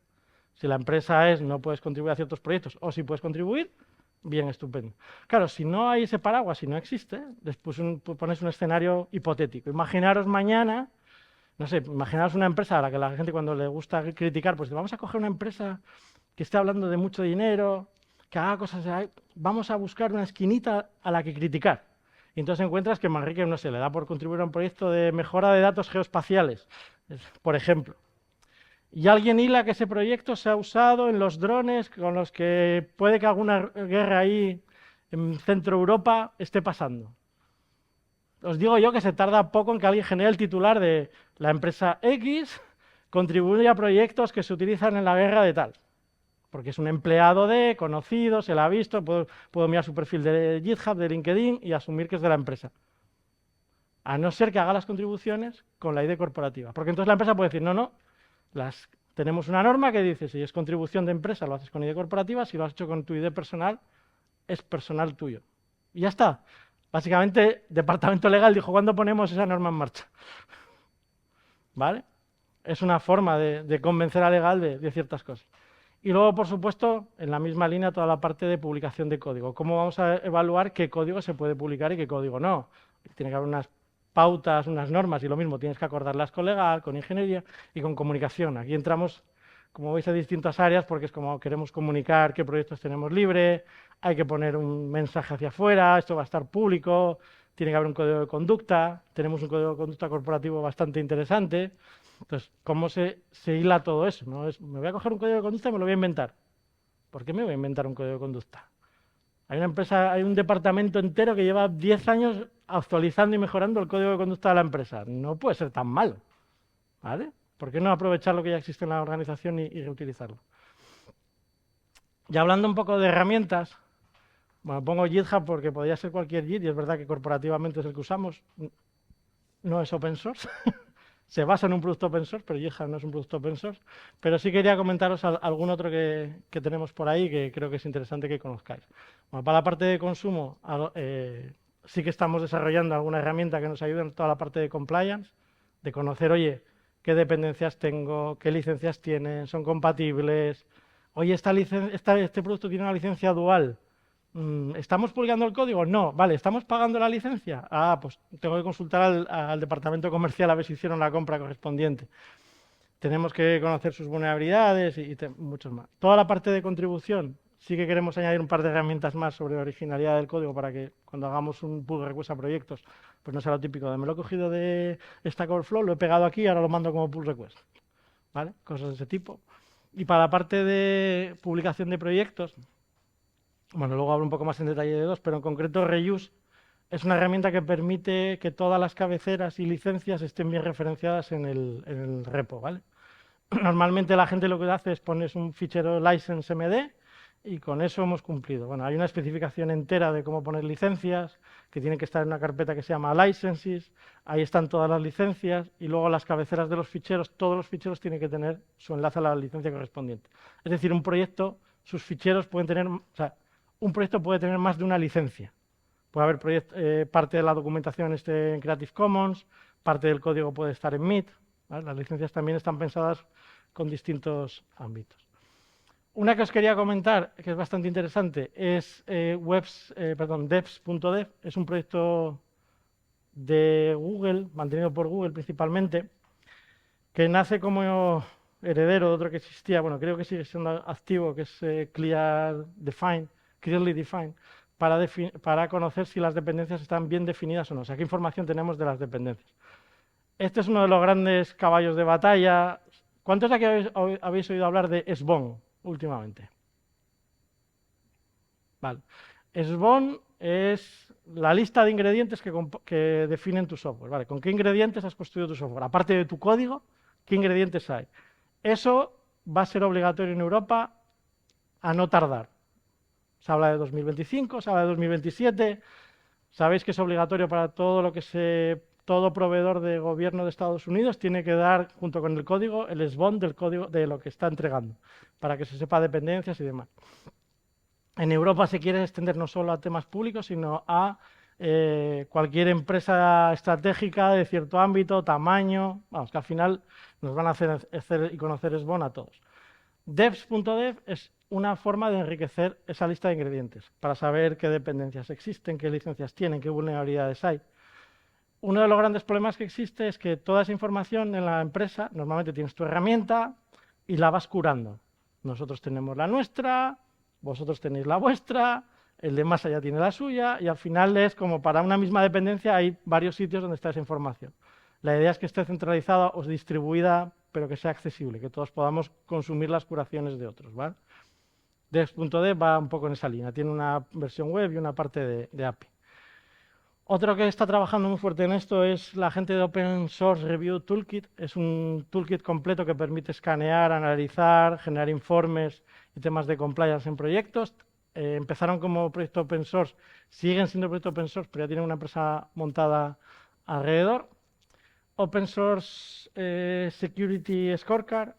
Si la empresa es no puedes contribuir a ciertos proyectos o si puedes contribuir, bien, estupendo. Claro, si no hay ese paraguas, si no existe, después pones un escenario hipotético. Imaginaros mañana, no sé, imaginaros una empresa a la que la gente cuando le gusta criticar, pues vamos a coger una empresa que esté hablando de mucho dinero, que haga cosas, vamos a buscar una esquinita a la que criticar. Y entonces encuentras que Manrique, no sé, le da por contribuir a un proyecto de mejora de datos geoespaciales, por ejemplo. Y alguien hila que ese proyecto se ha usado en los drones con los que puede que alguna guerra ahí en Centro Europa esté pasando. Os digo yo que se tarda poco en que alguien genere el titular de la empresa X contribuye a proyectos que se utilizan en la guerra de tal. Porque es un empleado de, conocido, se la ha visto, puedo mirar su perfil de GitHub, de LinkedIn y asumir que es de la empresa. A no ser que haga las contribuciones con la ID corporativa. Porque entonces la empresa puede decir, no, tenemos una norma que dice, si es contribución de empresa, lo haces con ID corporativa, si lo has hecho con tu ID personal, es personal tuyo. Y ya está. Básicamente, Departamento Legal dijo, ¿cuándo ponemos esa norma en marcha? ¿vale? Es una forma de convencer a legal de ciertas cosas. Y luego, por supuesto, en la misma línea, toda la parte de publicación de código. ¿Cómo vamos a evaluar qué código se puede publicar y qué código no? Tiene que haber unas pautas, unas normas, y lo mismo, tienes que acordarlas con legal, con ingeniería y con comunicación. Aquí entramos, como veis, a distintas áreas, porque es como queremos comunicar qué proyectos tenemos libre, hay que poner un mensaje hacia afuera, esto va a estar público, tiene que haber un código de conducta, tenemos un código de conducta corporativo bastante interesante. Entonces, ¿cómo se hila todo eso? ¿No? Me voy a coger un código de conducta y me lo voy a inventar. ¿Por qué me voy a inventar un código de conducta? Hay una empresa, hay un departamento entero que lleva 10 años actualizando y mejorando el código de conducta de la empresa. No puede ser tan malo, ¿vale? ¿Por qué no aprovechar lo que ya existe en la organización y reutilizarlo? Ya hablando un poco de herramientas, bueno, pongo GitHub porque podría ser cualquier Git y es verdad que corporativamente es el que usamos. No es open source. Se basa en un producto open source, pero GitHub no es un producto open source. Pero sí quería comentaros algún otro que tenemos por ahí que creo que es interesante que conozcáis. Bueno, para la parte de consumo, sí que estamos desarrollando alguna herramienta que nos ayude en toda la parte de compliance, de conocer, oye, qué dependencias tengo, qué licencias tienen, son compatibles. Oye, este producto tiene una licencia dual. ¿Estamos publicando el código? No. Vale, ¿estamos pagando la licencia? Ah, pues tengo que consultar al departamento comercial a ver si hicieron la compra correspondiente. Tenemos que conocer sus vulnerabilidades y muchos más. Toda la parte de contribución, sí que queremos añadir un par de herramientas más sobre la originalidad del código para que cuando hagamos un pull request a proyectos, pues no sea lo típico de me lo he cogido de Stack Overflow, lo he pegado aquí y ahora lo mando como pull request. ¿Vale? Cosas de ese tipo. Y para la parte de publicación de proyectos, bueno, luego hablo un poco más en detalle de dos, pero en concreto Reuse es una herramienta que permite que todas las cabeceras y licencias estén bien referenciadas en el repo, ¿vale? Normalmente la gente lo que hace es pones un fichero license.md y con eso hemos cumplido. Bueno, hay una especificación entera de cómo poner licencias, que tienen que estar en una carpeta que se llama licenses, ahí están todas las licencias y luego las cabeceras de los ficheros, todos los ficheros tienen que tener su enlace a la licencia correspondiente. Es decir, un proyecto, sus ficheros pueden tener, o sea, un proyecto puede tener más de una licencia. Puede haber parte de la documentación esté en Creative Commons, parte del código puede estar en MIT. ¿Vale? Las licencias también están pensadas con distintos ámbitos. Una que os quería comentar, que es bastante interesante, es devs.dev. Es un proyecto de Google, mantenido por Google principalmente, que nace como heredero de otro que existía, bueno, creo que sigue siendo activo, que es Clearly Defined, para conocer si las dependencias están bien definidas o no. O sea, qué información tenemos de las dependencias. Este es uno de los grandes caballos de batalla. ¿Cuántos de aquí habéis oído hablar de SBON últimamente? Vale. SBON es la lista de ingredientes que definen tu software. ¿Vale? ¿Con qué ingredientes has construido tu software? Aparte de tu código, ¿qué ingredientes hay? Eso va a ser obligatorio en Europa a no tardar. Se habla de 2025, se habla de 2027. Sabéis que es obligatorio para todo proveedor de gobierno de Estados Unidos tiene que dar, junto con el código, el SBON del código de lo que está entregando, para que se sepa dependencias y demás. En Europa se quiere extender no solo a temas públicos, sino a cualquier empresa estratégica de cierto ámbito, tamaño, vamos, que al final nos van a hacer y conocer SBON a todos. Devs.dev es una forma de enriquecer esa lista de ingredientes para saber qué dependencias existen, qué licencias tienen, qué vulnerabilidades hay. Uno de los grandes problemas que existe es que toda esa información en la empresa, normalmente tienes tu herramienta y la vas curando. Nosotros tenemos la nuestra, vosotros tenéis la vuestra, el de más allá tiene la suya y al final es como para una misma dependencia hay varios sitios donde está esa información. La idea es que esté centralizada o distribuida, pero que sea accesible, que todos podamos consumir las curaciones de otros, ¿vale? Devs.dev va un poco en esa línea, tiene una versión web y una parte de API. Otro que está trabajando muy fuerte en esto es la gente de Open Source Review Toolkit. Es un toolkit completo que permite escanear, analizar, generar informes y temas de compliance en proyectos. Empezaron como proyecto open source, siguen siendo proyecto open source, pero ya tienen una empresa montada alrededor. Open Source Security Scorecard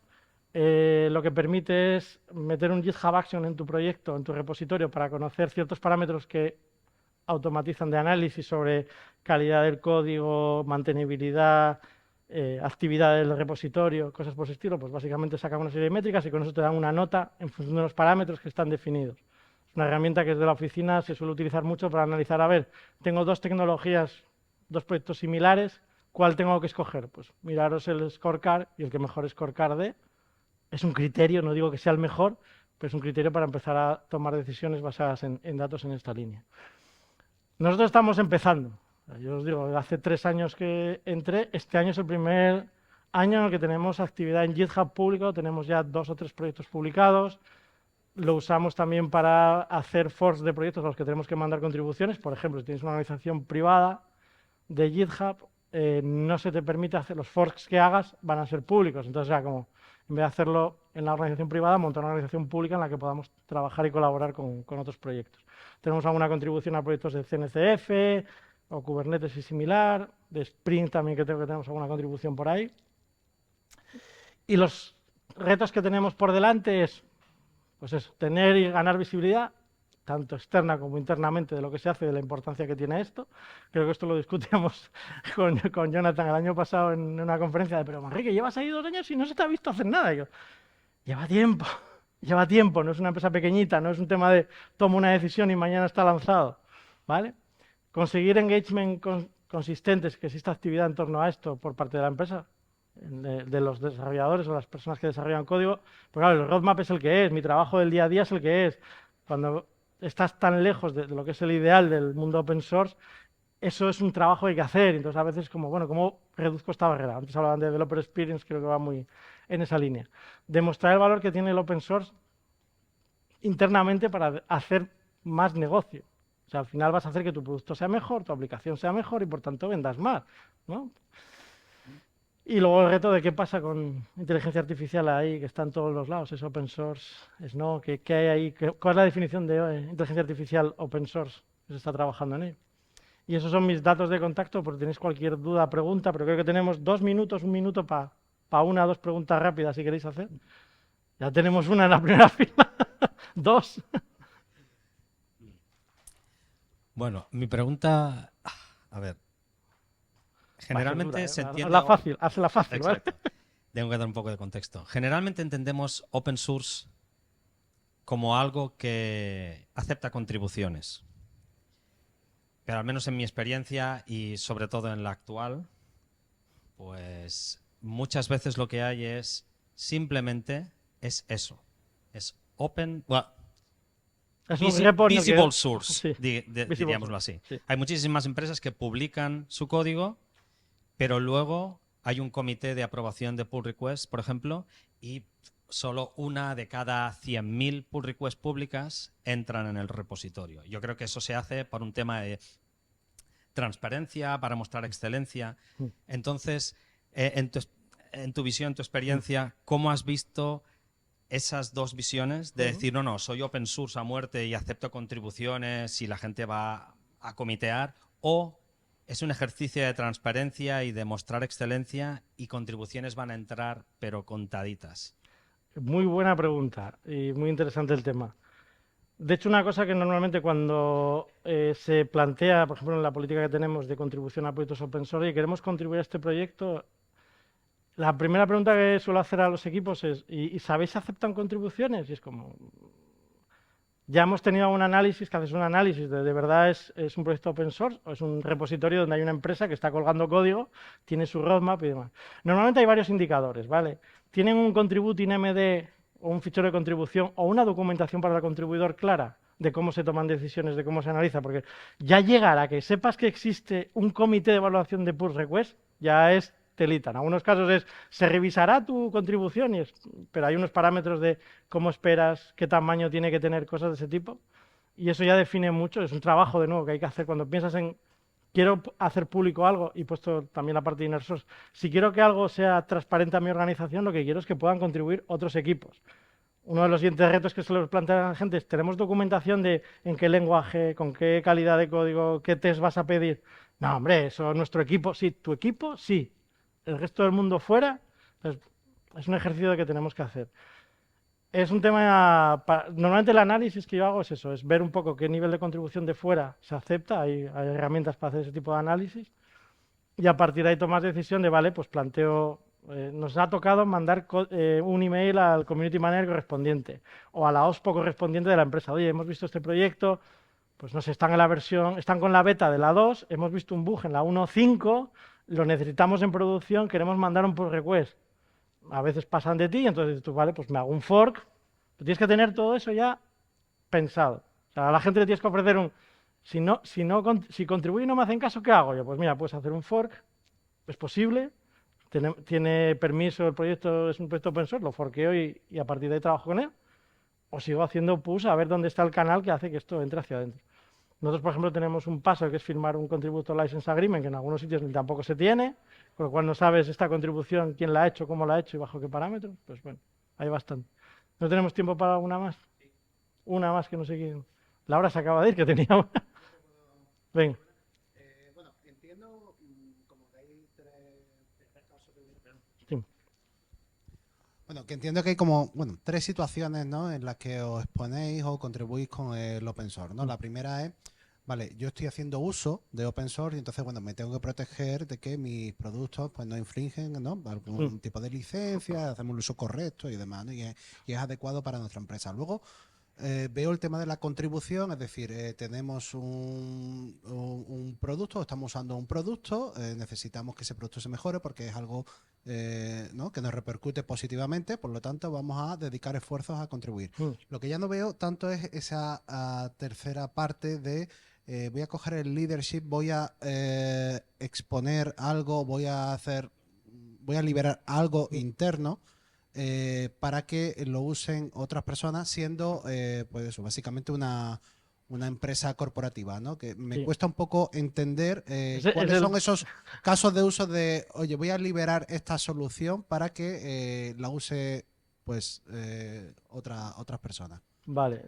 lo que permite es meter un GitHub Action en tu proyecto, en tu repositorio, para conocer ciertos parámetros que automatizan de análisis sobre calidad del código, mantenibilidad, actividad del repositorio, cosas por ese estilo, pues básicamente sacan una serie de métricas y con eso te dan una nota en función de los parámetros que están definidos. Es una herramienta que desde la oficina se suele utilizar mucho para analizar, a ver, tengo dos tecnologías, dos proyectos similares, ¿cuál tengo que escoger? Pues miraros el scorecard y el que mejor scorecard dé. Es un criterio, no digo que sea el mejor, pero es un criterio para empezar a tomar decisiones basadas en datos en esta línea. Nosotros estamos empezando. Yo os digo, hace 3 años que entré, este año es el primer año en el que tenemos actividad en GitHub público, tenemos ya 2 o 3 proyectos publicados, lo usamos también para hacer forks de proyectos a los que tenemos que mandar contribuciones. Por ejemplo, si tienes una organización privada de GitHub, no se te permite hacer los forks que hagas, van a ser públicos. Entonces, ya como en vez de hacerlo en la organización privada, montar una organización pública en la que podamos trabajar y colaborar con otros proyectos. Tenemos alguna contribución a proyectos de CNCF o Kubernetes y similar, de Spring también que tenemos alguna contribución por ahí. Y los retos que tenemos por delante es, pues eso, tener y ganar visibilidad, tanto externa como internamente, de lo que se hace, de la importancia que tiene esto. Creo que esto lo discutíamos con Jonathan el año pasado en una conferencia de, pero Manrique, llevas ahí 2 años y no se te ha visto hacer nada. Y yo, lleva tiempo, lleva tiempo, no es una empresa pequeñita, no es un tema de tomo una decisión y mañana está lanzado, ¿vale? Conseguir engagement consistentes, que exista actividad en torno a esto por parte de la empresa, de los desarrolladores o las personas que desarrollan código, pues claro, el roadmap es el que es, mi trabajo del día a día es el que es. Cuando estás tan lejos de lo que es el ideal del mundo open source, eso es un trabajo que hay que hacer. Entonces, a veces, como, bueno, ¿cómo reduzco esta barrera? Antes hablaban de developer experience, creo que va muy en esa línea. Demostrar el valor que tiene el open source internamente para hacer más negocio. O sea, al final vas a hacer que tu producto sea mejor, tu aplicación sea mejor y por tanto vendas más, ¿no? Y luego el reto de qué pasa con inteligencia artificial ahí, que está en todos los lados, es open source, es no, ¿qué hay ahí? ¿Cuál es la definición de inteligencia artificial open source? Se está trabajando en ello. Y esos son mis datos de contacto, por si tenéis cualquier duda, pregunta, pero creo que tenemos 2 minutos, 1 minuto para una o dos preguntas rápidas si queréis hacer. Ya tenemos una en la primera fila. 2. Bueno, mi pregunta, a ver, generalmente se entiende... Hazla fácil, ¿vale? Exacto. Tengo que dar un poco de contexto. Generalmente entendemos open source como algo que acepta contribuciones. Pero al menos en mi experiencia y sobre todo en la actual, pues muchas veces lo que hay es simplemente es eso. Es open... Well, es un repo visible source, sí, diríamoslo así. Sí. Hay muchísimas empresas que publican su código, pero luego hay un comité de aprobación de pull requests, por ejemplo, y solo una de cada 100.000 pull requests públicas entran en el repositorio. Yo creo que eso se hace por un tema de transparencia, para mostrar excelencia. Entonces, en tu visión, en tu experiencia, ¿cómo has visto esas dos visiones de decir, no, soy open source a muerte y acepto contribuciones y la gente va a comitear, o es un ejercicio de transparencia y de mostrar excelencia y contribuciones van a entrar pero contaditas? Muy buena pregunta y muy interesante el tema. De hecho, una cosa que normalmente cuando se plantea, por ejemplo, en la política que tenemos de contribución a proyectos open source y queremos contribuir a este proyecto, la primera pregunta que suelo hacer a los equipos es, ¿y sabéis si aceptan contribuciones? Y es como, ya hemos tenido un análisis, que haces un análisis de verdad es un proyecto open source o es un repositorio donde hay una empresa que está colgando código, tiene su roadmap y demás. Normalmente hay varios indicadores, ¿vale? Tienen un contributing MD o un fichero de contribución o una documentación para el contribuidor clara de cómo se toman decisiones, de cómo se analiza, porque ya llegar a que sepas que existe un comité de evaluación de pull request ya es telita. En algunos casos se revisará tu contribución, pero hay unos parámetros de cómo esperas, qué tamaño tiene que tener, cosas de ese tipo, y eso ya define mucho, es un trabajo de nuevo que hay que hacer cuando piensas en quiero hacer público algo, y puesto también la parte de inner source, si quiero que algo sea transparente a mi organización, lo que quiero es que puedan contribuir otros equipos. Uno de los siguientes retos que se les plantea a la gente es, ¿tenemos documentación de en qué lenguaje, con qué calidad de código, qué test vas a pedir? No, hombre, eso nuestro equipo, sí, tu equipo, sí. El resto del mundo fuera, pues, es un ejercicio que tenemos que hacer. Es un tema, normalmente el análisis que yo hago es eso, es ver un poco qué nivel de contribución de fuera se acepta, hay herramientas para hacer ese tipo de análisis, y a partir de ahí tomas decisión de, vale, pues planteo, nos ha tocado mandar un email al community manager correspondiente o a la OSPO correspondiente de la empresa. Oye, hemos visto este proyecto, pues no sé, están en la versión, están con la beta de la 2, hemos visto un bug en la 1.5, lo necesitamos en producción, queremos mandar un pull request. A veces pasan de ti, entonces tú, vale, pues me hago un fork. Pero tienes que tener todo eso ya pensado. O sea, a la gente le tienes que ofrecer un, si contribuye y no me hacen caso, ¿qué hago yo? Pues mira, puedes hacer un fork, es posible, tiene permiso, el proyecto es un proyecto open source, lo forqueo y a partir de ahí trabajo con él. O sigo haciendo push a ver dónde está el canal que hace que esto entre hacia adentro. Nosotros, por ejemplo, tenemos un paso que es firmar un Contributor License Agreement, que en algunos sitios ni tampoco se tiene, con lo cual no sabes esta contribución, quién la ha hecho, cómo la ha hecho y bajo qué parámetros. Pues bueno, hay bastante. ¿No tenemos tiempo para una más? Una más que no sé quién. Laura se acaba de ir, que tenía una. Venga. Bueno, entiendo como que hay tres casos de... Sí. Bueno, que entiendo que hay como, bueno, tres situaciones, ¿no? En las que os exponéis o contribuís con el open source, ¿no? La primera es, vale, yo estoy haciendo uso de open source y entonces, bueno, me tengo que proteger de que mis productos, pues, no infringen, ¿no? Algún tipo de licencia, hacemos el uso correcto y demás, ¿no? Y es adecuado para nuestra empresa. Luego, veo el tema de la contribución, es decir, tenemos un producto, estamos usando un producto, necesitamos que ese producto se mejore porque es algo ¿no? que nos repercute positivamente, por lo tanto vamos a dedicar esfuerzos a contribuir. Lo que ya no veo tanto es esa tercera parte de voy a coger el leadership, voy a exponer algo, voy a liberar algo interno para que lo usen otras personas, siendo pues eso, básicamente una empresa corporativa, ¿no? Que me Sí. cuesta un poco entender Es cuáles el- son esos casos de uso de, oye, voy a liberar esta solución para que la use pues otras personas. Vale.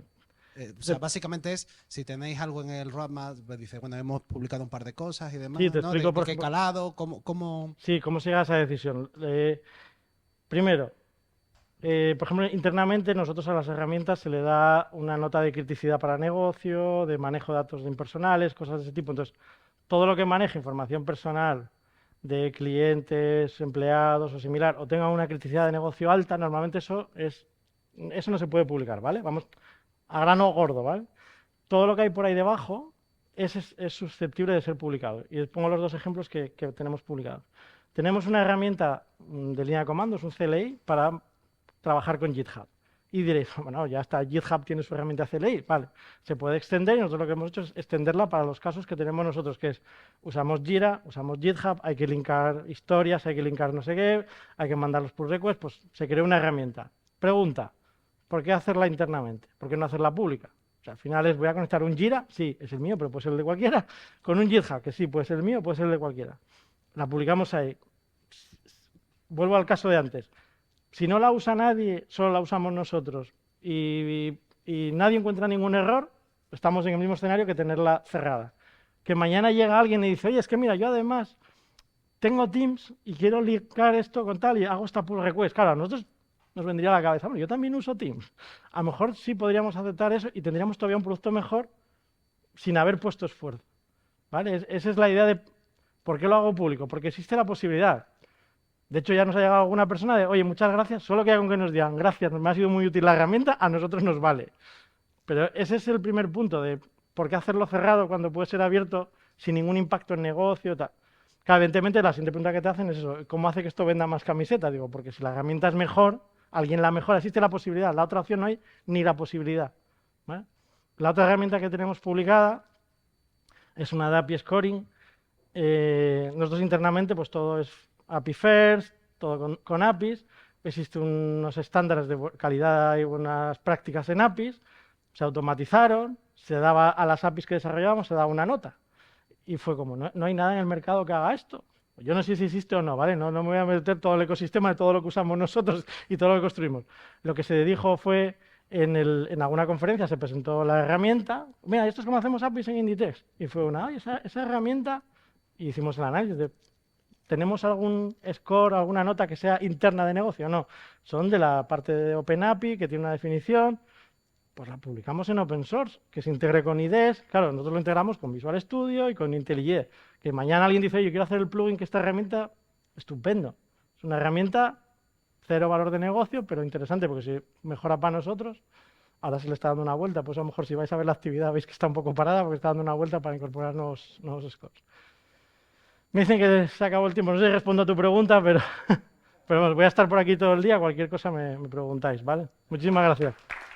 O sea, básicamente es, si tenéis algo en el roadmap, pues dice, bueno, hemos publicado un par de cosas y Sí, demás, te ¿no? explico, De por qué ejemplo. calado, cómo... Sí, cómo se llega a esa decisión. Primero, por ejemplo, internamente nosotros a las herramientas se le da una nota de criticidad para negocio, de manejo de datos impersonales, cosas de ese tipo. Entonces, todo lo que maneje información personal de clientes, empleados o similar, o tenga una criticidad de negocio alta, normalmente eso no se puede publicar, ¿vale? Vamos a grano gordo, ¿vale? Todo lo que hay por ahí debajo es susceptible de ser publicado. Y os pongo los dos ejemplos que tenemos publicados. Tenemos una herramienta de línea de comandos, un CLI, para trabajar con GitHub. Y diréis, bueno, ya está, GitHub tiene su herramienta CLI, vale, se puede extender y nosotros lo que hemos hecho es extenderla para los casos que tenemos nosotros, que es, usamos Jira, usamos GitHub, hay que linkar historias, hay que linkar no sé qué, hay que mandar los pull requests, pues se creó una herramienta. Pregunta, ¿por qué hacerla internamente? ¿Por qué no hacerla pública? O sea, al final es, voy a conectar un Jira, sí, es el mío, pero puede ser el de cualquiera, con un GitHub, que sí, puede ser el mío, puede ser el de cualquiera. La publicamos ahí. Vuelvo al caso de antes. Si no la usa nadie, solo la usamos nosotros y nadie encuentra ningún error, estamos en el mismo escenario que tenerla cerrada. Que mañana llega alguien y dice, oye, es que mira, yo además tengo Teams y quiero linkar esto con tal y hago esta pull request. Claro, a nosotros nos vendría a la cabeza, bueno, yo también uso Teams. A lo mejor sí podríamos aceptar eso y tendríamos todavía un producto mejor sin haber puesto esfuerzo. ¿Vale? Esa es la idea de por qué lo hago público, porque existe la posibilidad. De hecho, ya nos ha llegado alguna persona de, oye, muchas gracias, solo queda con que nos digan, gracias, me ha sido muy útil la herramienta, a nosotros nos vale. Pero ese es el primer punto de por qué hacerlo cerrado cuando puede ser abierto sin ningún impacto en negocio, tal. Claro, evidentemente la siguiente pregunta que te hacen es eso, ¿cómo hace que esto venda más camisetas? Digo, porque si la herramienta es mejor, alguien la mejora, existe la posibilidad, la otra opción no hay ni la posibilidad. ¿Vale? La otra herramienta que tenemos publicada es una de API Scoring. Nosotros internamente, pues todo es API First, todo con APIs. Existen unos estándares de calidad y buenas prácticas en APIs. Se automatizaron, se daba a las APIs que desarrollábamos, se daba una nota. Y fue como, no hay nada en el mercado que haga esto. Yo no sé si existe o no, ¿vale? No me voy a meter todo el ecosistema de todo lo que usamos nosotros y todo lo que construimos. Lo que se dijo fue, en alguna conferencia se presentó la herramienta. Mira, esto es como hacemos APIs en Inditex. Y fue esa herramienta, y hicimos el análisis de, ¿tenemos algún score, alguna nota que sea interna de negocio? No, son de la parte de OpenAPI, que tiene una definición. pues la publicamos en open source, que se integre con IDEs. Claro, nosotros lo integramos con Visual Studio y con IntelliJ. Que mañana alguien dice, yo quiero hacer el plugin que esta herramienta, estupendo. Es una herramienta, cero valor de negocio, pero interesante porque si mejora para nosotros, ahora se le está dando una vuelta. Pues a lo mejor si vais a ver la actividad veis que está un poco parada porque está dando una vuelta para incorporar nuevos scores. Me dicen que se acabó el tiempo, no sé si respondo a tu pregunta, pero, pero bueno, voy a estar por aquí todo el día, cualquier cosa me preguntáis, ¿vale? Muchísimas gracias.